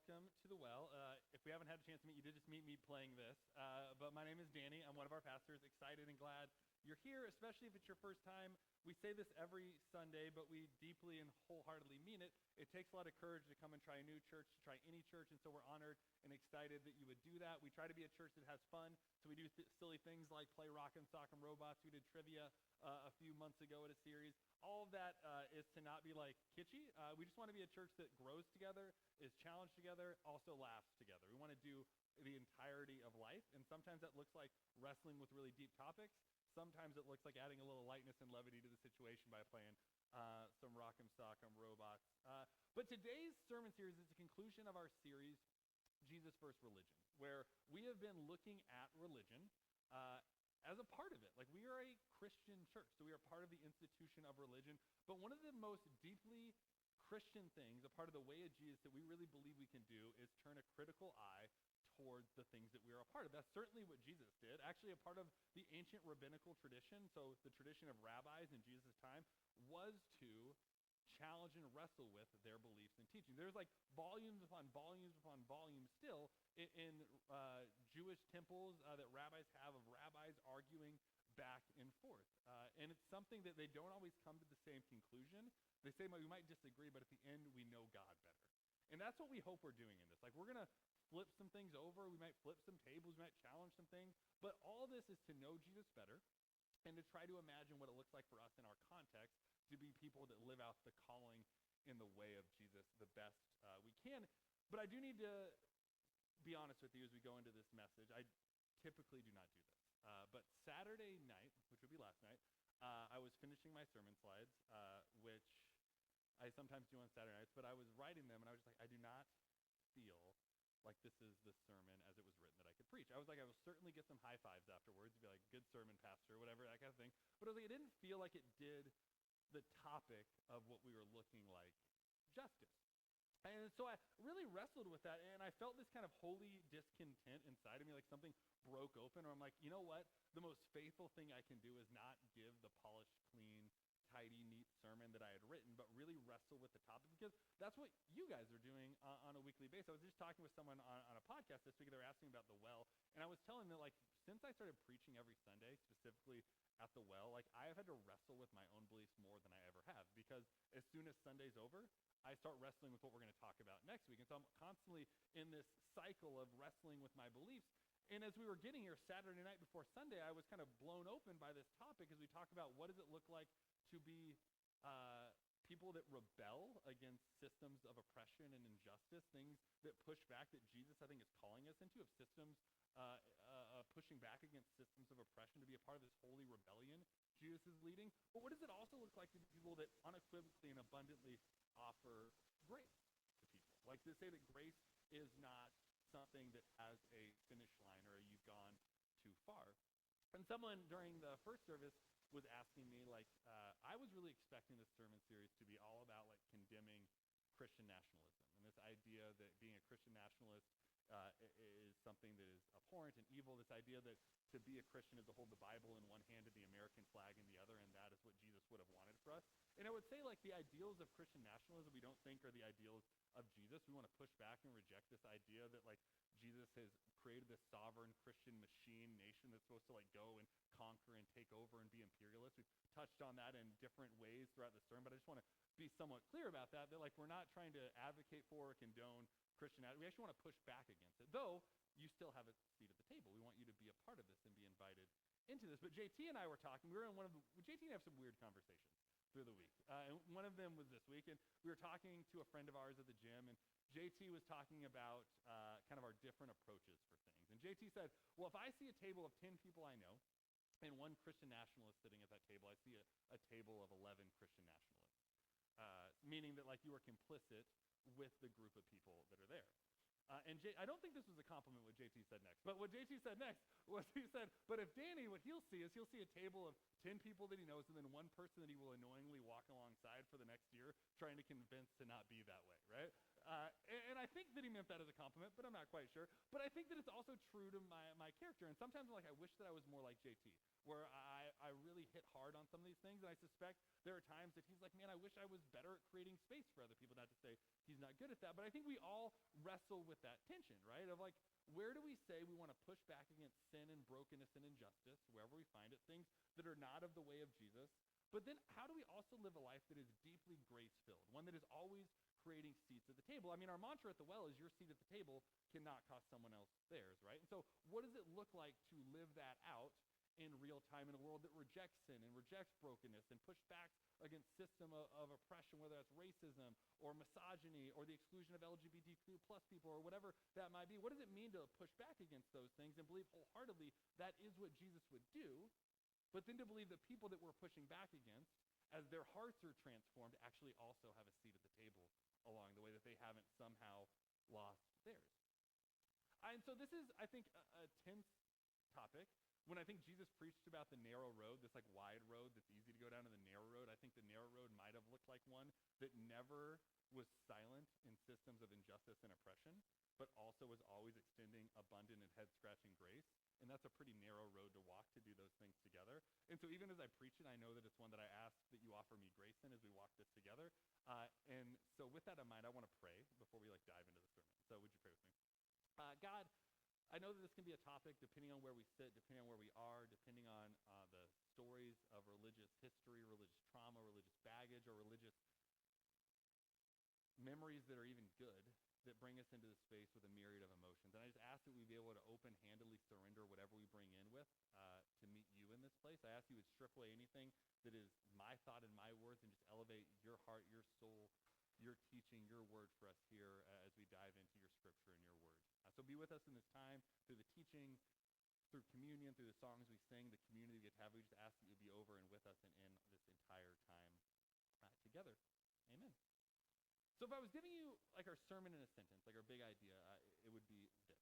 welcome to the Well. If we haven't had a chance to meet, you did just meet me playing this. But my name is Danny. I'm one of our pastors. Excited and glad you're here, especially if it's your first time. We say this every Sunday, but we deeply and wholeheartedly mean it. It takes a lot of courage to come and try a new church, to try any church, and so we're honored and excited that you would do that. We try to be a church that has fun, so we do silly things like play Rock 'em Sock 'em Robots. We did trivia a few months ago at a series. All of that is to not be like kitschy. We just want to be a church that grows together, is challenged together, also laughs together. We want to do the entirety of life, and sometimes that looks like wrestling with really deep topics. Sometimes it looks like adding a little lightness and levity to the situation by playing some Rock 'em Sock 'em Robots. But today's sermon series is the conclusion of our series, Jesus versus Religion, where we have been looking at religion as a part of it. Like, we are a Christian church, so we are part of the institution of religion. But one of the most deeply Christian things, a part of the way of Jesus that we really believe we can do, is turn a critical eye towards the things that we are a part of. That's certainly what Jesus did. Actually, a part of the ancient rabbinical tradition, so the tradition of rabbis in Jesus' time, was to challenge and wrestle with their beliefs and teaching. There's like volumes upon volumes upon volumes still in Jewish temples that rabbis have of rabbis arguing back and forth. And it's something that they don't always come to the same conclusion. They say, well, we might disagree, but at the end, we know God better. And that's what we hope we're doing in this. Like, we're going to flip some things over. We might flip some tables. We might challenge some things. But all this is to know Jesus better and to try to imagine what it looks like for us in our context to be people that live out the calling in the way of Jesus the best we can. But I do need to be honest with you as we go into this message. I typically do not do this. But Saturday night, which would be last night, I was finishing my sermon slides, which I sometimes do on Saturday nights, but I was writing them, and I was just like, I do not feel like this is the sermon as it was written that I could preach. I was like, I will certainly get some high fives afterwards, be like, good sermon, pastor, or whatever, that kind of thing. But I was like, it didn't feel like it did the topic of what we were looking like justice. And so I really wrestled with that, and I felt this kind of holy discontent inside of me, like something broke open, or I'm like, you know what? The most faithful thing I can do is not give the polished, clean, tidy, neat sermon that I had written, but really wrestle with the topic, because that's what you guys are doing on a weekly basis. I was just talking with someone on a podcast this week, they were asking about the Well, and I was telling them that, like, since I started preaching every Sunday, specifically at the Well, like, I have had to wrestle with my own beliefs more than I ever have, because as soon as Sunday's over, I start wrestling with what we're going to talk about next week. And so I'm constantly in this cycle of wrestling with my beliefs. And as we were getting here Saturday night before Sunday, I was kind of blown open by this topic as we talk about what does it look like to be people that rebel against systems of oppression and injustice, things that push back that Jesus, I think, is calling us into, of systems pushing back against systems of oppression, to be a part of this holy rebellion Jesus is leading. But what does it also look like to be people that unequivocally and abundantly offer grace to people? Like, to say that grace is not something that has a finish line or you've gone too far. And someone during the first service was asking me, like, I was really expecting this sermon series to be all about, like, condemning Christian nationalism, and this idea that being a Christian nationalist is something that is abhorrent and evil, this idea that to be a Christian is to hold the Bible in one hand and the American flag in the other, and that is what Jesus would have wanted for us. And I would say, like, the ideals of Christian nationalism we don't think are the ideals of Jesus. We want to push back and reject this idea that, like, Jesus has created this sovereign Christian machine nation that's supposed to, like, go and conquer and take over and be imperialist. We've touched on that in different ways throughout the sermon, but I just want to be somewhat clear about that, like, we're not trying to advocate for or condone Christianity. We actually want to push back against it, though you still have a seat at the table. We want you to be a part of this and be invited into this. But JT and I were talking. We were in JT and I have some weird conversations through the week. And one of them was this week, and we were talking to a friend of ours at the gym, and JT was talking about kind of our different approaches for things. And JT said, well, if I see a table of 10 people I know and one Christian nationalist sitting at that table, I see a table of 11 Christian nationalists, meaning that, like, you are complicit with the group of people that are there. And I don't think this was a compliment what JT said next, but what JT said next was he said, but if Danny, what he'll see is he'll see a table of 10 people that he knows and then one person that he will annoyingly walk alongside for the next year trying to convince to not be that way, right? And I think that he meant that as a compliment, but I'm not quite sure. But I think that it's also true to my character. And sometimes I'm like, I wish that I was more like JT, where I really hit hard on some of these things. And I suspect there are times that he's like, man, I wish I was better at creating space for other people. Not to say he's not good at that, but I think we all wrestle with that tension, right? Of like, where do we say we want to push back against sin and brokenness and injustice, wherever we find it, things that are not of the way of Jesus? But then how do we also live a life that is deeply grace-filled, one that is always creating seats at the table? I mean, our mantra at the Well is your seat at the table cannot cost someone else theirs, right? And so what does it look like to live that out in real time in a world that rejects sin and rejects brokenness and push back against system of oppression, whether that's racism or misogyny or the exclusion of LGBTQ plus people or whatever that might be? What does it mean to push back against those things and believe wholeheartedly that is what Jesus would do, but then to believe that people that we're pushing back against, as their hearts are transformed, actually also have a seat at the table along the way, that they haven't somehow lost theirs? And so this is, I think, a tense topic. When I think Jesus preached about the narrow road, this like wide road that's easy to go down, to the narrow road, I think the narrow road might have looked like one that never was silent in systems of injustice and oppression, but also was always extending abundant and head-scratching grace. And that's a pretty narrow road to walk, to do those things together. And so even as I preach it, I know that it's one that I ask that you offer me grace in as we walk this together. And so with that in mind, I want to pray before we like dive into the sermon. So would you pray with me? God, I know that this can be a topic depending on where we sit, depending on where we are, depending on the stories of religious history, religious trauma, religious baggage, or religious memories that are even good, that bring us into this space with a myriad of emotions. And I just ask that we be able to open-handedly surrender whatever we bring in with to meet you in this place. I ask you would strip away anything that is my thought and my words and just elevate your heart, your soul, your teaching, your word for us here as we dive into your scripture and your word. So be with us in this time through the teaching, through communion, through the songs we sing, the community we get to have. We just ask that you be over and with us and in this entire time together. Amen. So if I was giving you like our sermon in a sentence, like our big idea, it would be this: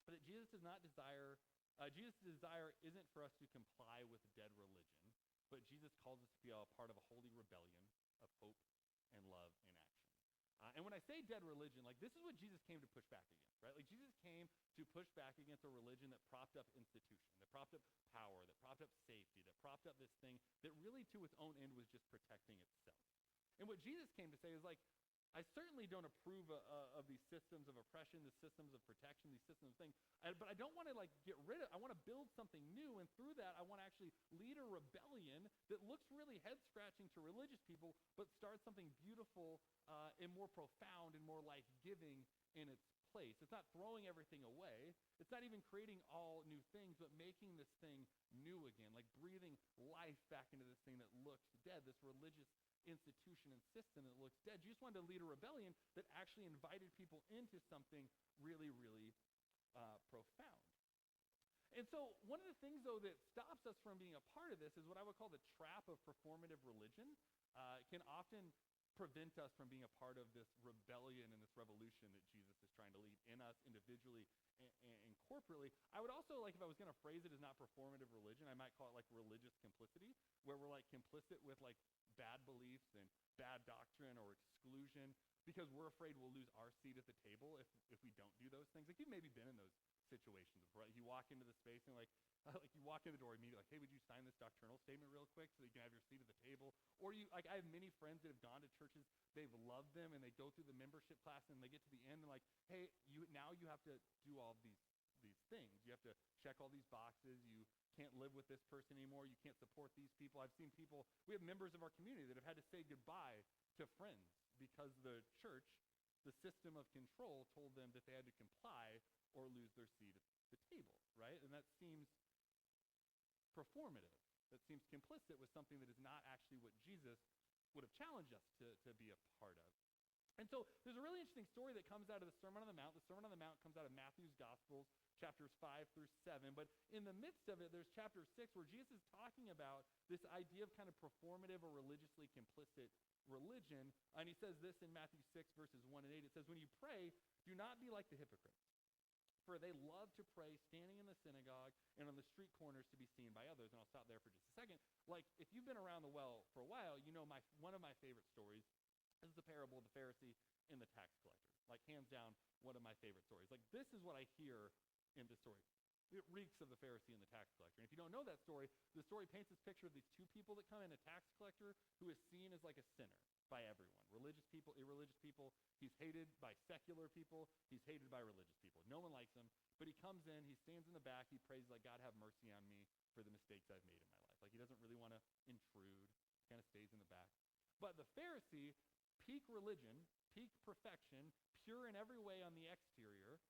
that Jesus does not desire, Jesus' desire isn't for us to comply with dead religion, but Jesus calls us to be a part of a holy rebellion of hope and love in action. And when I say dead religion, like this is what Jesus came to push back against, right? Like Jesus came to push back against a religion that propped up institution, that propped up power, that propped up safety, that propped up this thing that really to its own end was just protecting itself. And what Jesus came to say is like, I certainly don't approve of these systems of oppression, these systems of protection, these systems of things, but I don't want to like get rid of, I want to build something new, and through that I want to actually lead a rebellion that looks really head-scratching to religious people, but starts something beautiful and more profound and more life-giving in its place. It's not throwing everything away. It's not even creating all new things, but making this thing new again, like breathing life back into this thing that looks dead, this religious institution and system that looks dead. Jesus wanted to lead a rebellion that actually invited people into something really, really profound. And so one of the things, though, that stops us from being a part of this is what I would call the trap of performative religion. It can often prevent us from being a part of this rebellion and this revolution that Jesus is trying to lead in us individually and corporately. I would also, like, if I was going to phrase it as not performative religion, I might call it like religious complicity, where we're like complicit with like bad beliefs and bad doctrine or exclusion because we're afraid we'll lose our seat at the table if we don't do those things. Like you've maybe been in those situations before. Like you walk into the space and like you walk in the door immediately like, hey, would you sign this doctrinal statement real quick so you can have your seat at the table? Or you, like I have many friends that have gone to churches, they've loved them and they go through the membership class and they get to the end and like, hey, now you have to do all these things. You have to check all these boxes. You can't live with this person anymore. You can't support these people. I've seen people, we have members of our community that have had to say goodbye to friends because the church, the system of control told them that they had to comply or lose their seat at the table, right? And that seems performative. That seems complicit with something that is not actually what Jesus would have challenged us to be a part of. And so there's a really interesting story that comes out of the Sermon on the Mount. The Sermon on the Mount comes out of Matthew's Gospels, chapters 5 through 7. But in the midst of it, there's chapter 6 where Jesus is talking about this idea of kind of performative or religiously complicit religion. And he says this in Matthew 6, verses 1 and 8. It says, when you pray, do not be like the hypocrites, for they love to pray standing in the synagogue and on the street corners to be seen by others. And I'll stop there for just a second. Like, if you've been around the Well for a while, you know one of my favorite stories is the parable of the Pharisee and the tax collector. Like, hands down, one of my favorite stories. Like, this is what I hear in the story. It reeks of the Pharisee and the tax collector. And if you don't know that story, the story paints this picture of these two people that come in, a tax collector who is seen as like a sinner by everyone. Religious people, irreligious people. He's hated by secular people. He's hated by religious people. No one likes him. But he comes in, he stands in the back, he prays like, God, have mercy on me for the mistakes I've made in my life. Like, he doesn't really want to intrude. He kind of stays in the back. But the Pharisee, peak religion, peak perfection, pure in every way on the exterior.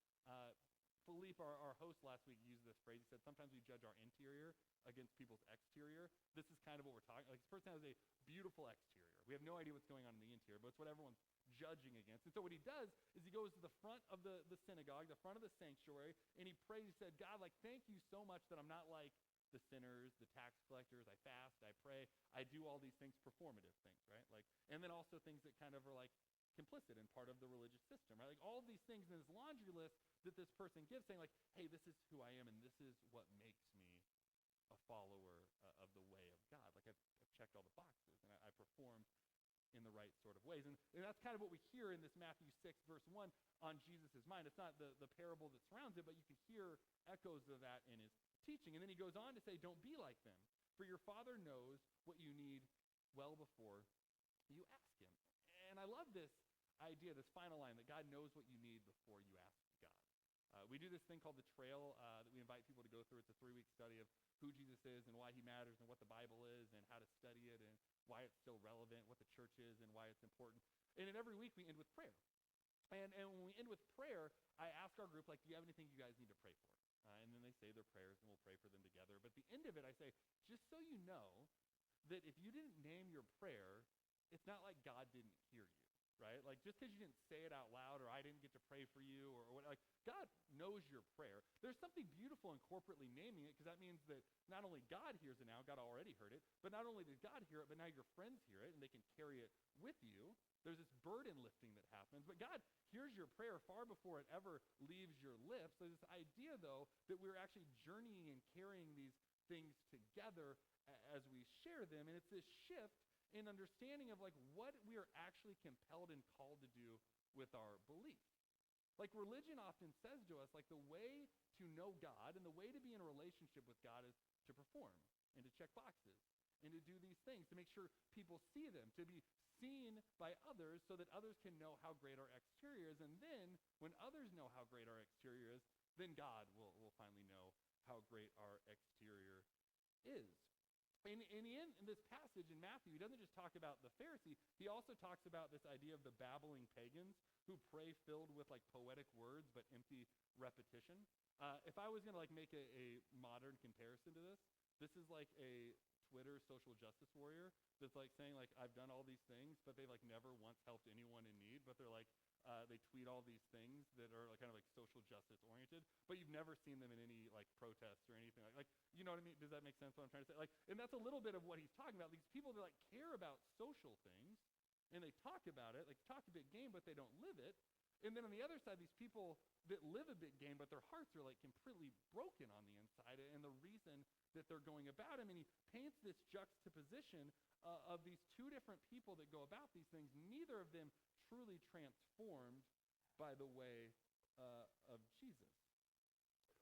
Philippe, our host last week, used this phrase. He said, sometimes we judge our interior against people's exterior. This is kind of what we're talking about. Like, this person has a beautiful exterior. We have no idea what's going on in the interior, but it's what everyone's judging against. And so what he does is he goes to the front of the synagogue, the front of the sanctuary, and he prays. He said, God, like, thank you so much that I'm not like the sinners, the tax collectors. I fast, I pray, I do all these things, performative things, right? Like, and then also things that kind of are like complicit and part of the religious system, right? Like, all of these things in this laundry list that this person gives, saying like, hey, this is who I am, and this is what makes me a follower of the way of God. Like, I've checked all the boxes, and I performed in the right sort of ways. And that's kind of what we hear in this Matthew 6, verse 1 on Jesus' mind. It's not the parable that surrounds it, but you can hear echoes of that in his teaching. And then he goes on to say, don't be like them, for your Father knows what you need well before you ask him. And I love this idea, this final line, that God knows what you need before you ask God. We do this thing called the Trail that we invite people to go through. It's a 3-week study of who Jesus is and why he matters and what the Bible is and how to study it and why it's still relevant, what the church is and why it's important. And then every week we end with prayer. And when we end with prayer, I ask our group, like, do you have anything you guys need to pray for? And then they say their prayers, and we'll pray for them together. But at the end of it, I say, just so you know that if you didn't name your prayer, it's not like God didn't hear you, right? Like, just because you didn't say it out loud, or I didn't get to pray for you, or what, like, God knows your prayer. There's something beautiful in corporately naming it, because that means that not only God hears it now, God already heard it, but not only did God hear it, but now your friends hear it, and they can carry it with you. There's this burden lifting that happens, but God hears your prayer far before it ever leaves your lips. There's this idea, though, that we're actually journeying and carrying these things together as we share them, and it's this shift in understanding of, like, what we are actually compelled and called to do with our belief. Like, religion often says to us, like, the way to know God and the way to be in a relationship with God is to perform and to check boxes and to do these things, to make sure people see them, to be seen by others so that others can know how great our exterior is. And then when others know how great our exterior is, then God will finally know how great our exterior is. In this passage in Matthew, he doesn't just talk about the Pharisee, he also talks about this idea of the babbling pagans who pray filled with, like, poetic words but empty repetition. If I was going to, like, make a modern comparison to this, this is like a Twitter social justice warrior that's, like, saying, like, I've done all these things, but they, like, never once helped anyone in need, but they're like, they tweet all these things that are, like, kind of like social justice oriented, but you've never seen them in any, like, protests or anything like, you know what I mean? Does that make sense what I'm trying to say? Like, and that's a little bit of what he's talking about. These people that, like, care about social things and they talk about it, like, talk a big game, but they don't live it. And then on the other side, these people that live a big game, but their hearts are, like, completely broken on the inside, and the reason that they're going about him. And he paints this juxtaposition of these two different people that go about these things, neither of them truly transformed by the way of Jesus.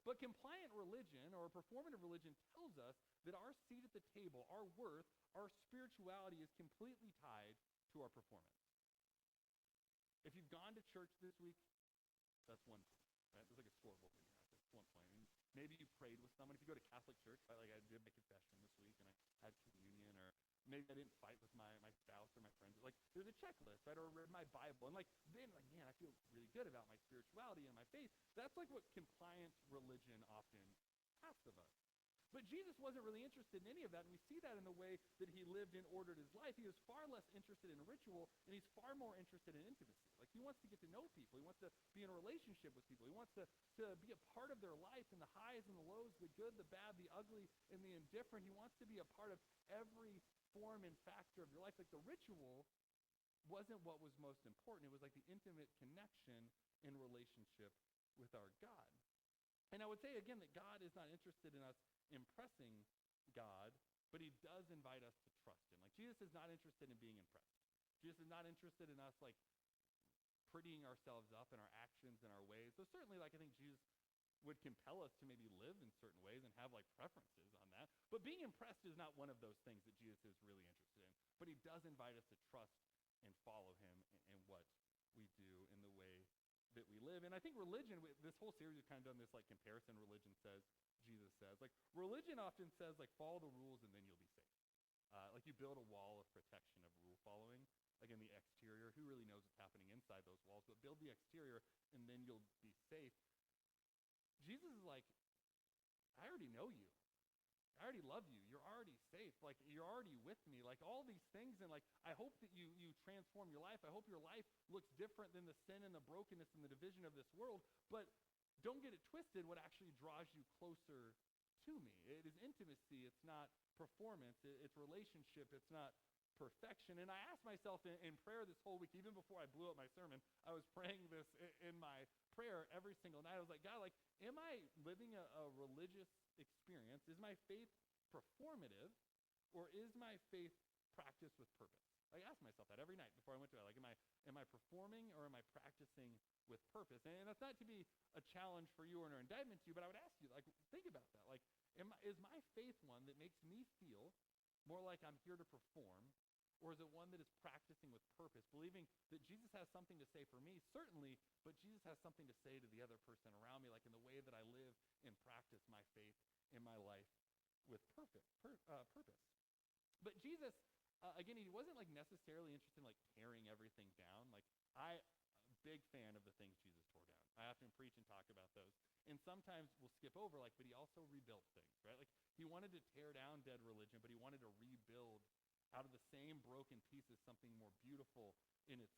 But compliant religion, or performative religion, tells us that our seat at the table, our worth, our spirituality is completely tied to our performance. If you've gone to church this week, that's one point, right? There's like a scoreboard when you're at this, one point. And maybe you prayed with someone. If you go to Catholic church, right, like I did my confession this week, and I had communion, or maybe I didn't fight with my spouse or my friends. Like, there's a checklist, right? Or read my Bible, and, like, then, like, man, I feel really good about my spirituality and my faith. That's like what compliant religion often asks of us. But Jesus wasn't really interested in any of that, and we see that in the way that he lived and ordered his life. He was far less interested in ritual, and he's far more interested in intimacy. Like, he wants to get to know people. He wants to be in a relationship with people. He wants to be a part of their life, and the highs and the lows, the good, the bad, the ugly, and the indifferent. He wants to be a part of every form and factor of your life. Like, the ritual wasn't what was most important. It was like the intimate connection in relationship with our God. And I would say again that God is not interested in us impressing God, but he does invite us to trust him. Like, Jesus is not interested in being impressed. Jesus is not interested in us, like, prettying ourselves up in our actions and our So certainly, like, I think Jesus would compel us to maybe live in certain ways and have like preferences on that. But being impressed is not one of those things that Jesus is really interested in. But he does invite us to trust and follow him in what we do in the way that we live. And I think religion, this whole series has kind of done this like comparison. Religion says, Jesus says, like religion often says like follow the rules and then you'll be safe. Like you build a wall of protection of rule following, like in the exterior. Who really knows what's happening inside those walls? But build the exterior and then you'll be safe. Jesus is like, I already know you. I already love you. You're already safe. Like, you're already with me. Like, all these things. And, like, I hope that you transform your life. I hope your life looks different than the sin and the brokenness and the division of this world. But don't get it twisted. What actually draws you closer to me? It is intimacy. It's not performance. It's relationship. It's not perfection. And I asked myself in prayer this whole week, even before I blew up my sermon, I was praying this in my prayer every single night. I was like, God, like, am I living a religious experience? Is my faith performative, or is my faith practiced with purpose? I ask myself that every night before I went to bed. Like, am I performing, or am I practicing with purpose? And that's not to be a challenge for you or an indictment to you, but I would ask you, like, think about that. Like, is my faith one that makes me feel more like I'm here to perform, or is it one that is practicing with purpose, believing that Jesus has something to say for me, certainly, but Jesus has something to say to the other person around me, like in the way that I live and practice my faith in my life with purpose. But Jesus, again, he wasn't like necessarily interested in like tearing everything down. Like I'm a big fan of the things Jesus tore down. I often preach and talk about those. And sometimes we'll skip over, like, but he also rebuilt things, right? Like he wanted to tear down dead religion, but he wanted to rebuild out of the same broken pieces something more beautiful in its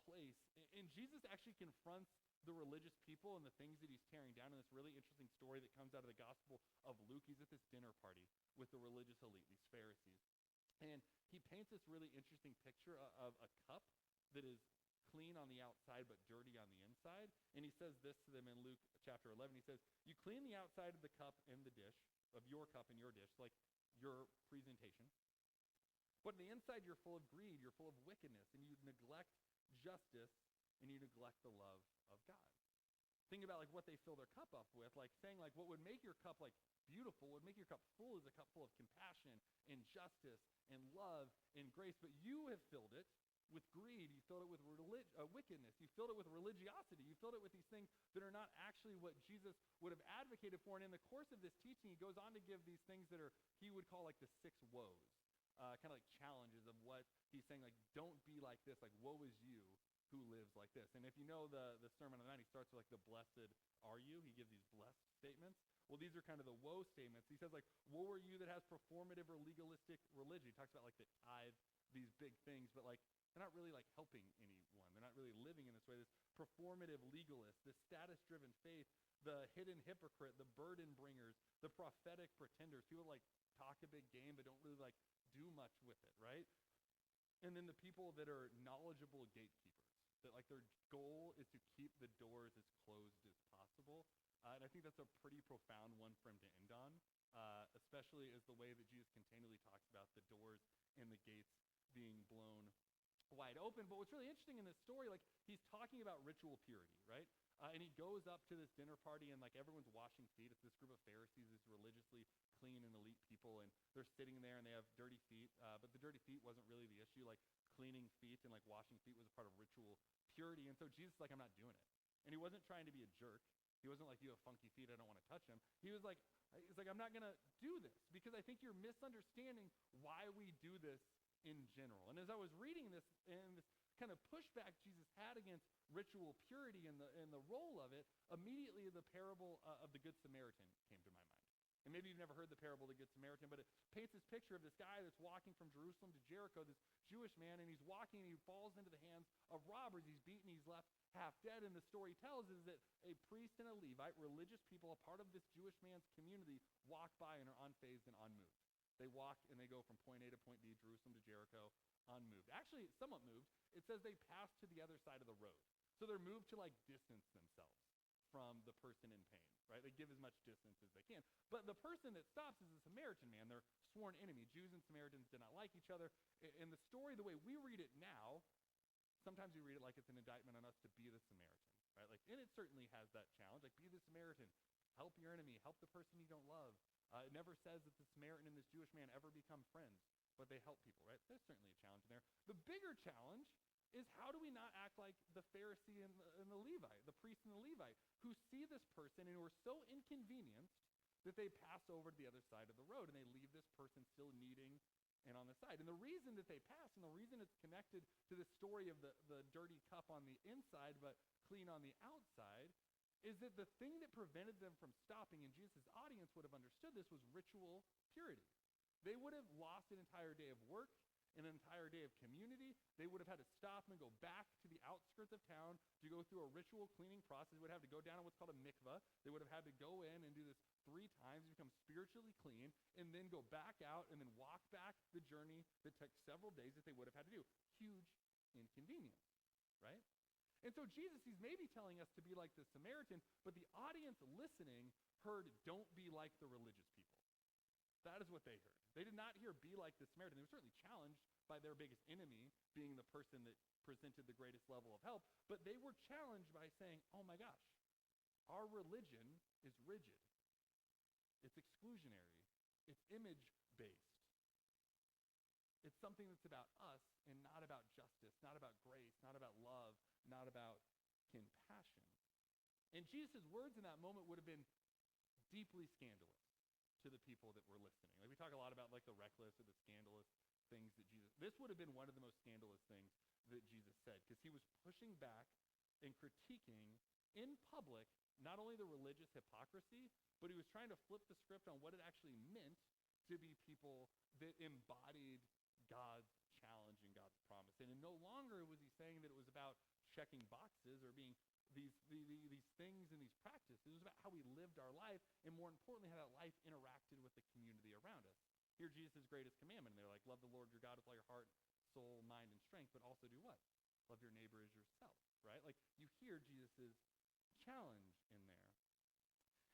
place. And Jesus actually confronts the religious people and the things that he's tearing down in this really interesting story that comes out of the Gospel of Luke. He's at this dinner party with the religious elite, these Pharisees. And he paints this really interesting picture of a cup that is clean on the outside but dirty on the inside. And he says this to them in Luke chapter 11. He says, you clean the outside of the cup and the dish, of your cup and your dish, like your presentation. But on the inside, you're full of greed, you're full of wickedness, and you neglect justice, and you neglect the love of God. Think about like what they fill their cup up with, like saying like what would make your cup like beautiful, would make your cup full is a cup full of compassion and justice and love and grace, but you have filled it with greed, you filled it with wickedness, you filled it with religiosity, you filled it with these things that are not actually what Jesus would have advocated for. And in the course of this teaching, he goes on to give these things that are, he would call like the 6 woes. Kind of like challenges of what he's saying, like, don't be like this, like, woe is you who lives like this. And if you know the Sermon on the Mount, he starts with, like, the blessed are you. He gives these blessed statements. Well, these are kind of the woe statements. He says, like, woe are you that has performative or legalistic religion. He talks about, like, the tithe, these big things, but, like, they're not really, like, helping anyone. They're not really living in this way. This performative legalist, this status-driven faith, the hidden hypocrite, the burden bringers, the prophetic pretenders, people, like, talk a big game but don't really, like, do much with it, right? And then the people that are knowledgeable gatekeepers, that like their goal is to keep the doors as closed as possible. And I think that's a pretty profound one for him to end on, especially as the way that Jesus continually talks about the doors and the gates being blown wide open. But what's really interesting in this story, like he's talking about ritual purity, right? And he goes up to this dinner party and like everyone's washing feet. It's this group of Pharisees, these religiously clean and elite people, and they're sitting there and they have dirty feet. But the dirty feet wasn't really the issue. Like cleaning feet and like washing feet was a part of ritual purity. And so Jesus is like, I'm not doing it. And he wasn't trying to be a jerk. He wasn't like, you have funky feet, I don't want to touch them. He's like, I'm not going to do this because I think you're misunderstanding why we do this in general. And as I was reading this and this kind of pushback Jesus had against ritual purity and the role of it, immediately the parable of the Good Samaritan came to my mind. And maybe you've never heard the parable of the Good Samaritan, but it paints this picture of this guy that's walking from Jerusalem to Jericho, this Jewish man, and he's walking and he falls into the hands of robbers. He's beaten, he's left half dead. And the story tells is that a priest and a Levite, religious people, a part of this Jewish man's community, walk by and are unfazed and unmoved. They walk and they go from point A to point B, Jerusalem to Jericho, unmoved. Actually, somewhat moved. It says they pass to the other side of the road. So they're moved to like distance themselves from the person in pain, right? They give as much distance as they can. But the person that stops is a Samaritan man, their sworn enemy. Jews and Samaritans did not like each other. In the story, the way we read it now, sometimes we read it like it's an indictment on us to be the Samaritan, right? Like, and it certainly has that challenge. Like, be the Samaritan, help your enemy, help the person you don't love. It never says that the Samaritan and this Jewish man ever become friends, but they help people, right? There's certainly a challenge in there. The bigger challenge is how do we not act like the Pharisee and the Levite, the priest and the Levite, who see this person and who are so inconvenienced that they pass over to the other side of the road and they leave this person still needing and on the side. And the reason that they pass and the reason it's connected to the story of the dirty cup on the inside but clean on the outside is that the thing that prevented them from stopping, and Jesus' audience would have understood this, was ritual purity. They would have lost an entire day of work, an entire day of community. They would have had to stop and go back to the outskirts of town to go through a ritual cleaning process. They would have to go down to what's called a mikvah. They would have had to go in and do this 3 times to become spiritually clean, and then go back out and then walk back the journey that took several days that they would have had to do. Huge inconvenience, right? And so Jesus, he's maybe telling us to be like the Samaritan, but the audience listening heard, don't be like the religious people. That is what they heard. They did not hear, be like the Samaritan. They were certainly challenged by their biggest enemy being the person that presented the greatest level of help, but they were challenged by saying, oh my gosh, our religion is rigid. It's exclusionary. It's image-based. It's something that's about us and not about justice, not about grace, not about love, not about compassion. And Jesus' words in that moment would have been deeply scandalous to the people that were listening. Like, we talk a lot about like the reckless or the scandalous things that Jesus, this would have been one of the most scandalous things that Jesus said, because he was pushing back and critiquing in public not only the religious hypocrisy, but he was trying to flip the script on what it actually meant to be people that embodied God's challenge and God's promise. And no longer was he saying that it was about checking boxes or being these things and these practices. It was about how we lived our life, and more importantly, how that life interacted with the community around us. Here, Jesus' greatest commandment, and they're like, love the Lord your God with all your heart, soul, mind, and strength, but also do what? Love your neighbor as yourself, right? Like, you hear Jesus' challenge in there.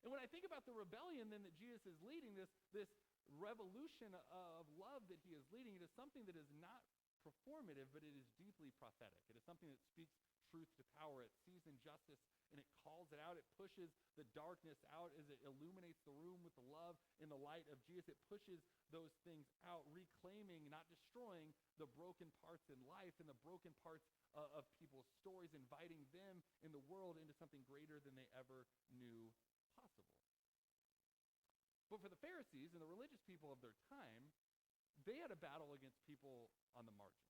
And when I think about the rebellion then that Jesus is leading, this revolution of love that he is leading, it is something that is not performative, but it is deeply prophetic. It is something that speaks truth to power. It sees injustice and it calls it out. It pushes the darkness out as it illuminates the room with the love and the light of Jesus. It pushes those things out, reclaiming, not destroying, the broken parts in life and the broken parts of people's stories, inviting them in the world into something greater than they ever knew possible. But for the Pharisees and the religious people of their time, they had a battle against people on the margin.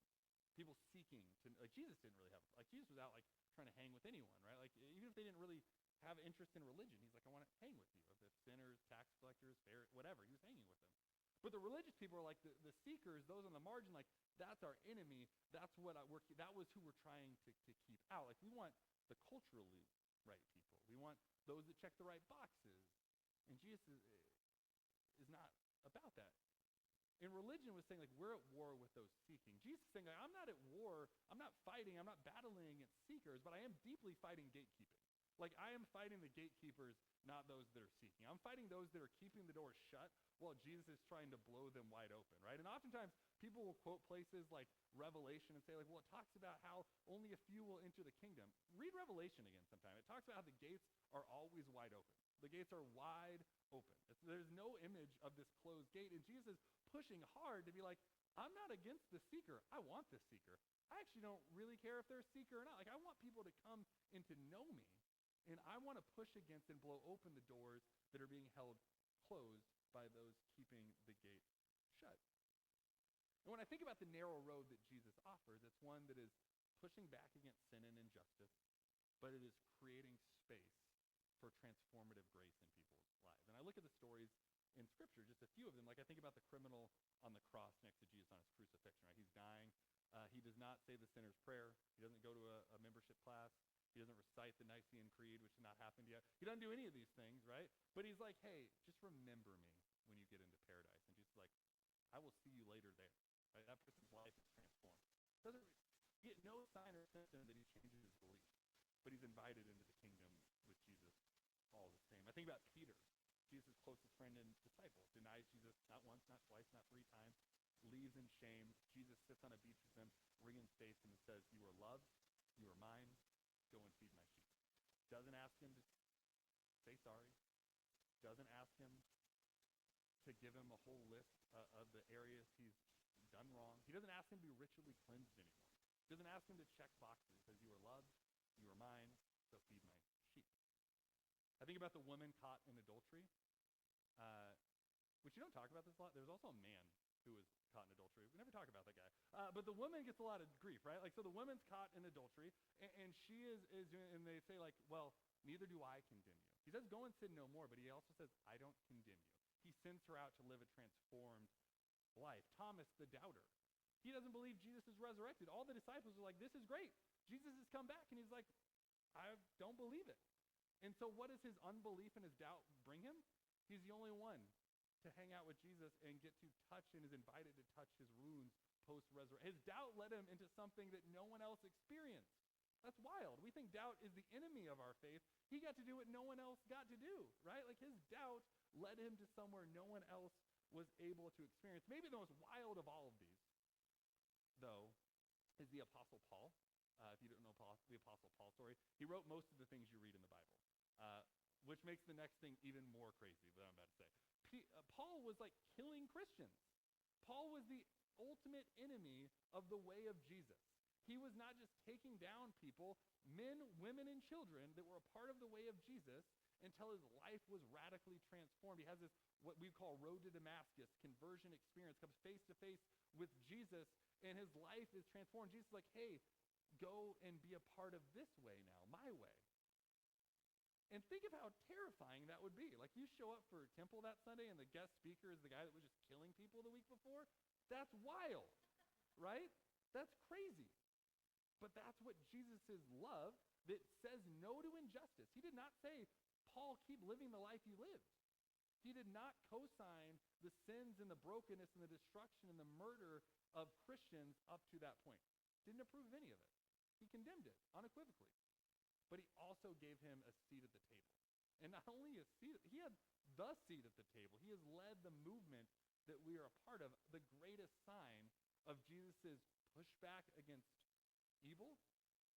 People seeking to, like, Jesus didn't really have, like, Jesus was out, like, trying to hang with anyone, right? Like, even if they didn't really have interest in religion, he's like, I want to hang with you. The sinners, tax collectors, whatever, he was hanging with them. But the religious people are like the seekers, those on the margin, like, that's our enemy. That's what that was who we're trying to keep out. Like, we want the culturally right people. We want those that check the right boxes. And Jesus is not about that. And religion was saying, like, we're at war with those seeking. Jesus is saying, like, I'm not at war, I'm not fighting, I'm not battling against seekers, but I am deeply fighting gatekeeping. Like, I am fighting the gatekeepers, not those that are seeking. I'm fighting those that are keeping the doors shut while Jesus is trying to blow them wide open, right? And oftentimes, people will quote places like Revelation and say, like, well, it talks about how only a few will enter the kingdom. Read Revelation again sometime. It talks about how the gates are always wide open. The gates are wide open. There's no image of this closed gate. And Jesus is pushing hard to be like, I'm not against the seeker. I want the seeker. I actually don't really care if they're a seeker or not. Like, I want people to come and to know me. And I want to push against and blow open the doors that are being held closed by those keeping the gate shut. And when I think about the narrow road that Jesus offers, it's one that is pushing back against sin and injustice, but it is creating space for transformative grace in people's lives. And I look at the stories in Scripture, just a few of them. Like, I think about the criminal on the cross next to Jesus on his crucifixion, right? He's dying. He does not say the sinner's prayer. He doesn't go to a membership class. He doesn't recite the Nicene Creed, which has not happened yet. He doesn't do any of these things, right? But he's like, hey, just remember me when you get into paradise. And Jesus is like, I will see you later there. Right? That person's life is transformed. Doesn't get no sign or symptom that he changes his belief. But he's invited into the kingdom with Jesus all the same. I think about Peter, Jesus' closest friend and disciple, denies Jesus not once, not twice, not 3 times, leaves in shame. Jesus sits on a beach with him, reinstates him, and says, you are loved, you are mine, go and feed my sheep. ask him to say sorry, doesn't ask him to give him a whole list of the areas he's done wrong. He doesn't ask him to be ritually cleansed anymore. He doesn't ask him to check boxes. He says, you are loved, you are mine, so feed my sheep. I think about the woman caught in adultery, which you don't talk about this a lot. There's also a man who was caught in adultery. We never talk about that guy. But the woman gets a lot of grief, right? Like, so the woman's caught in adultery, and she is and they say, like, well, neither do I condemn you. He says, go and sin no more, but he also says, I don't condemn you. He sends her out to live a transformed life. Thomas, the doubter, he doesn't believe Jesus is resurrected. All the disciples are like, this is great. Jesus has come back, and he's like, I don't believe it. And so what does his unbelief and his doubt bring him? He's the only one to hang out with Jesus and get to touch and is invited to touch his wounds post-resurrection. His doubt led him into something that no one else experienced. That's wild. We think doubt is the enemy of our faith. He got to do what no one else got to do, right? Like his doubt led him to somewhere no one else was able to experience. Maybe the most wild of all of these, though, is the Apostle Paul. If you don't know the Apostle Paul story, he wrote most of the things you read in the Bible, which makes the next thing even more crazy, what I'm about to say. Paul was like killing Christians. Paul was the ultimate enemy of the way of Jesus. He was not just taking down people, men, women, and children that were a part of the way of Jesus until his life was radically transformed. He has this, what we call road to Damascus, conversion experience, comes face to face with Jesus, and his life is transformed. Jesus is like, hey, go and be a part of this way now, my way. And think of how terrifying that would be. Like you show up for temple that Sunday and the guest speaker is the guy that was just killing people the week before. That's wild, right? That's crazy. But that's what Jesus' love that says no to injustice. He did not say, Paul, keep living the life you lived. He did not co-sign the sins and the brokenness and the destruction and the murder of Christians up to that point. Didn't approve of any of it. He condemned it unequivocally. But he also gave him a seat at the table. And not only a seat, he had the seat at the table. He has led the movement that we are a part of, the greatest sign of Jesus' pushback against evil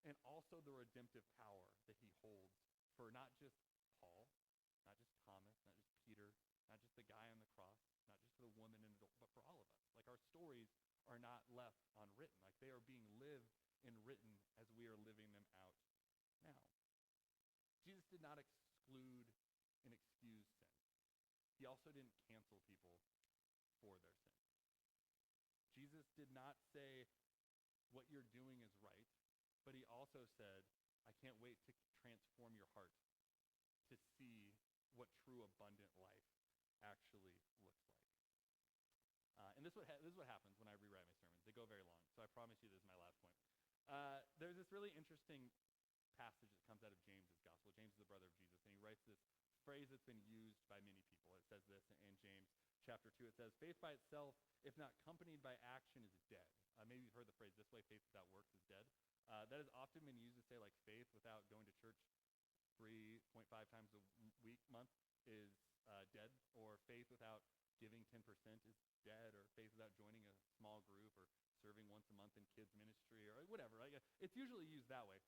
and also the redemptive power that he holds for not just Paul, not just Thomas, not just Peter, not just the guy on the cross, not just for the woman and adult, but for all of us. Like our stories are not left unwritten. Like they are being lived and written as we are living them out now. Jesus did not exclude and excuse sin. He also didn't cancel people for their sin. Jesus did not say what you're doing is right, but he also said, I can't wait to transform your heart to see what true abundant life actually looks like. And this is what happens when I rewrite my sermons. They go very long, so I promise you this is my last point. There's this really interesting passage that comes out of James's gospel. James is the brother of Jesus, and he writes this phrase that's been used by many people. It says this in James chapter 2. It says, faith by itself, if not accompanied by action, is dead. Maybe you've heard the phrase this way, faith without works is dead. That has often been used to say like faith without going to church 3.5 times a week, month is dead, or faith without giving 10% is dead, or faith without joining a small group or serving once a month in kids ministry or whatever. Like, it's usually used that way.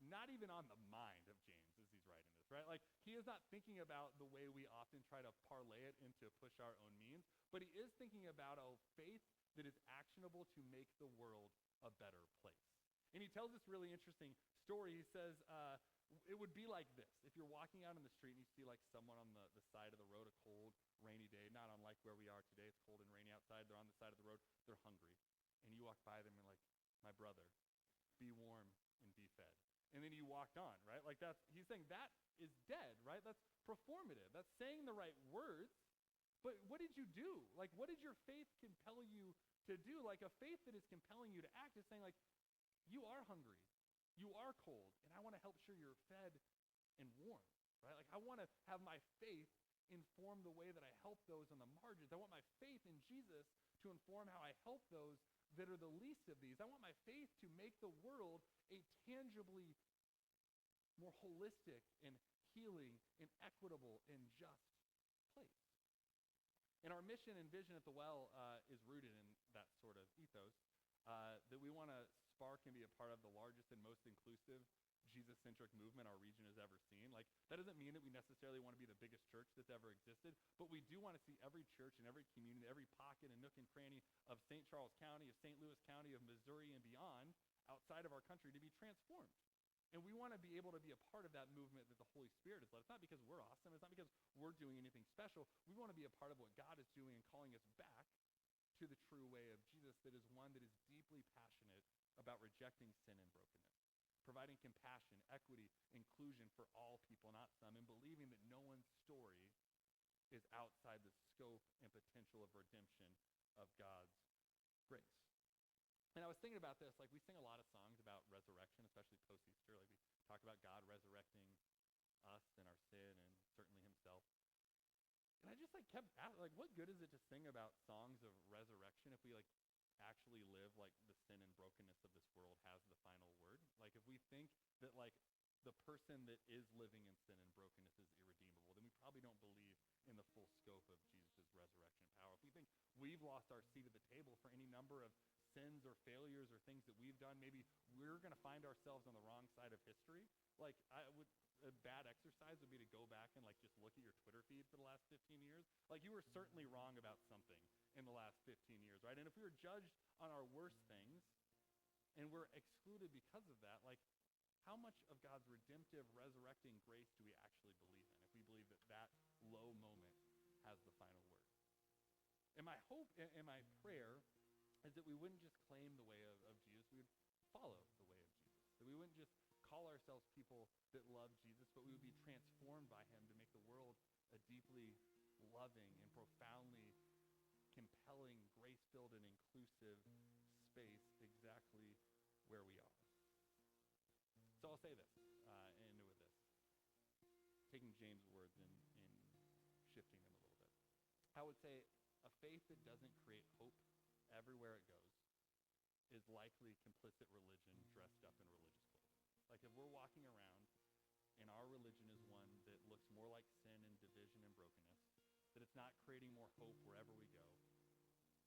Not even on the mind of James as he's writing this, right? Like he is not thinking about the way we often try to parlay it into push our own means, but he is thinking about a faith that is actionable to make the world a better place. And he tells this really interesting story. He says, it would be like this. If you're walking out on the street and you see like someone on the side of the road, a cold, rainy day, not unlike where we are today, it's cold and rainy outside, they're on the side of the road, they're hungry. And you walk by them and like, my brother, be warm and be fed. And then you walked on, right? Like he's saying that is dead, right? That's performative. That's saying the right words. But what did you do? Like, what did your faith compel you to do? Like a faith that is compelling you to act is saying like, you are hungry, you are cold, and I want to help sure you're fed and warm, right? Like I want to have my faith inform the way that I help those on the margins. I want my faith in Jesus to inform how I help those that are the least of these. I want my faith to make the world a tangibly more holistic and healing and equitable and just place. And our mission and vision at The Well is rooted in that sort of ethos, that we want to spark and be a part of the largest and most inclusive Jesus-centric movement our region has ever seen. Like necessarily want to be the biggest church that's ever existed, but we do want to see every church and every community, every pocket and nook and cranny of St. Charles County, of St. Louis County, of Missouri and beyond, outside of our country, to be transformed. And we want to be able to be a part of that movement that the Holy Spirit has led. It's not because we're awesome. It's not because we're doing anything special. We want to be a part of what God is doing and calling us back to the true way of Jesus, that is one that is deeply passionate about rejecting sin and brokenness, providing compassion, equity, inclusion for all people, not some, and believing that no one's story is outside the scope and potential of redemption of God's grace. And I was thinking about this, like we sing a lot of songs about resurrection, especially post-Easter, like we talk about God resurrecting us and our sin and certainly himself. And I just kept asking, what good is it to sing about songs of resurrection if we actually live like the sin and brokenness of this world has the final word? Like if we think that the person that is living in sin and brokenness is irredeemable, then we probably don't believe in the full scope of Jesus' resurrection power. If we think we've lost our seat at the table for any number of sins or failures or things that we've done, maybe we're going to find ourselves on the wrong side of history. A bad exercise would be to go back and just look at your Twitter feed for the last 15 years. You were certainly wrong about something in the last 15 years, right? And if we were judged on our worst things and we're excluded because of that, how much of God's redemptive, resurrecting grace do we actually believe in if we believe that that low moment has the final word? And my hope and my prayer is that we wouldn't just claim the way of Jesus, we would follow the way of Jesus. That we wouldn't just call ourselves people that love Jesus, but we would be transformed by him to make the world a deeply loving and profoundly compelling, grace-filled and inclusive space exactly where we are. So I'll say this, and end with this, taking James' words and shifting them a little bit. I would say a faith that doesn't create hope everywhere it goes is likely complicit religion dressed up in religious clothes. If we're walking around and our religion is one that looks more like sin and division and brokenness, that it's not creating more hope wherever we go,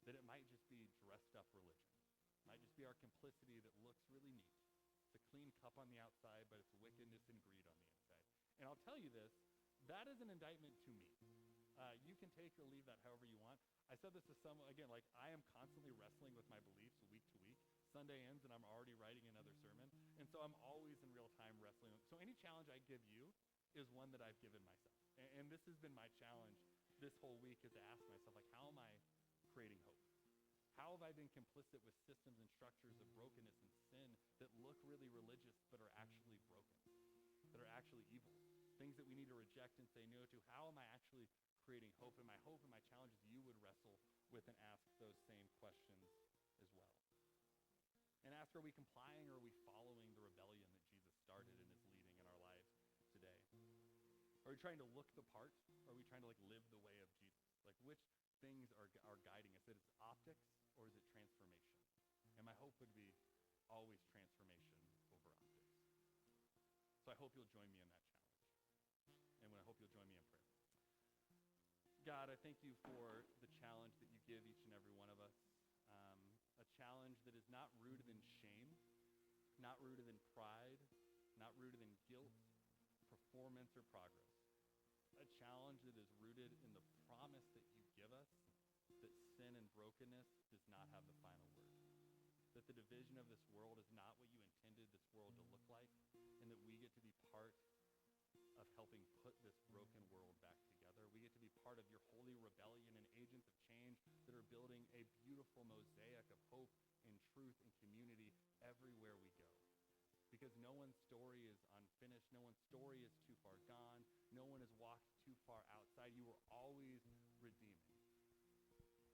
that it might just be dressed up religion. It might just be our complicity that looks really neat. It's a clean cup on the outside, but it's wickedness and greed on the inside. And I'll tell you this, that is an indictment to me. You can take or leave that however you want. I said this to someone, again, I am constantly wrestling with my beliefs week to week. Sunday ends and I'm already writing another sermon. And so I'm always in real time wrestling. So any challenge I give you is one that I've given myself. And this has been my challenge this whole week, is to ask myself, how am I creating hope? How have I been complicit with systems and structures of brokenness and sin that look really religious but are actually broken, that are actually evil? Things that we need to reject and say no to. How am I actually creating hope? And my hope and my challenge is you would wrestle with and ask those same questions as well. And ask, are we complying or are we following the rebellion that Jesus started and is leading in our lives today? Are we trying to look the part? Or are we trying to live the way of Jesus? Which things are guiding us? Is it optics or is it transformation? And my hope would be always transformation over optics. So I hope you'll join me in that challenge. And I hope you'll join me in prayer. God, I thank you for the challenge that you give each and every one of us. A challenge that is not rooted in shame, not rooted in pride, not rooted in guilt, performance, or progress. A challenge that is rooted in the promise that you give us that sin and brokenness does not have the final word. That the division of this world is not what you intended this world to look like, and that we get to be part of helping put this broken world back together. We get to be part of your holy rebellion and agents of change that are building a beautiful mosaic of hope and truth and community everywhere we go. Because no one's story is unfinished. No one's story is too far gone. No one has walked too far outside. You are always redeeming.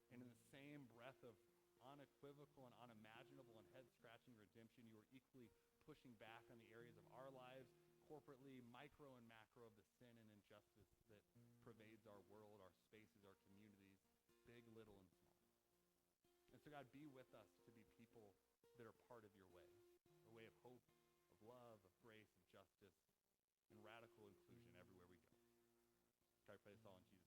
And in the same breath of unequivocal and unimaginable and head-scratching redemption, you are equally pushing back on the areas of our lives, corporately, micro and macro, of the sin and injustice that pervades our world, our spaces, our communities, big, little, and small. And so God, be with us to be people that are part of your way, a way of hope, of love, of grace, of justice, and radical inclusion everywhere we go. God, I pray this all in Jesus' name.